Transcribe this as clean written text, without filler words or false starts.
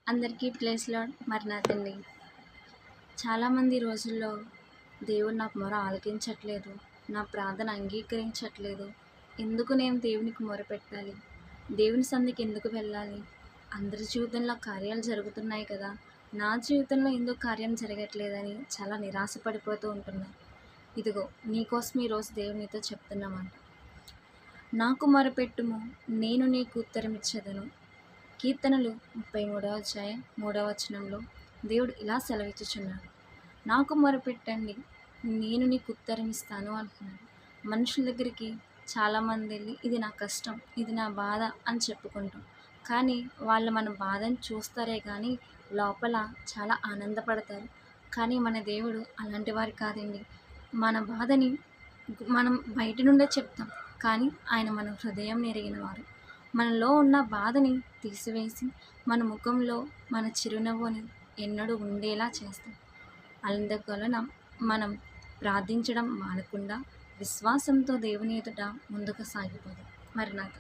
అందరికీ ప్లేస్‌లో మరణాతండి. చాలామంది రోజుల్లో దేవుడు నాకు మొర ఆలకించట్లేదు. నా ప్రార్థన అంగీకరించట్లేదు. ఎందుకు నేను దేవునికి మొరపెట్టాలి? దేవుని సన్నిధికి ఎందుకు వెళ్ళాలి? అందరి జీవితంలో కార్యాలు జరుగుతున్నాయి కదా! నా జీవితంలో ఎందుకు కార్యం జరగట్లేదని చాలా నిరాశ పడిపోతూ ఉంటున్నాను. ఇదిగో నీకోసం ఈరోజు దేవుడు నీతో చెప్తున్న మాట. నాకు మొరపెట్టుము, నేను నీకు ఉత్తరమిచ్చేదను. కీర్తనలు 33వ అధ్యాయం 3వ వచనంలో దేవుడు ఇలా సెలవిచ్చుచున్నాడు. నాకు మొరపెట్టండి, నేను నీకు ఉత్తరం ఇస్తాను అంటున్నాడు. మనుషుల దగ్గరికి చాలామంది వెళ్ళి ఇది నా కష్టం, ఇది నా బాధ అని చెప్పుకుంటాం. కానీ వాళ్ళు మన బాధను చూస్తారే కానీ లోపల చాలా ఆనందపడతారు. కానీ మన దేవుడు అలాంటి వారు కాదండి. మన బాధని మనం బయట నుండే చెప్తాం, కానీ ఆయన మన హృదయం ఎరిగినవారు. మనలో ఉన్న బాధని తీసివేసి మన ముఖంలో మన చిరునవ్వుని ఎన్నడూ ఉండేలా చేస్తాం. అందువలన మనం ప్రార్థించడం మానకుండా విశ్వాసంతో దేవుని ఎదుట ముందుకు సాగిపోదాం. మరి నాకు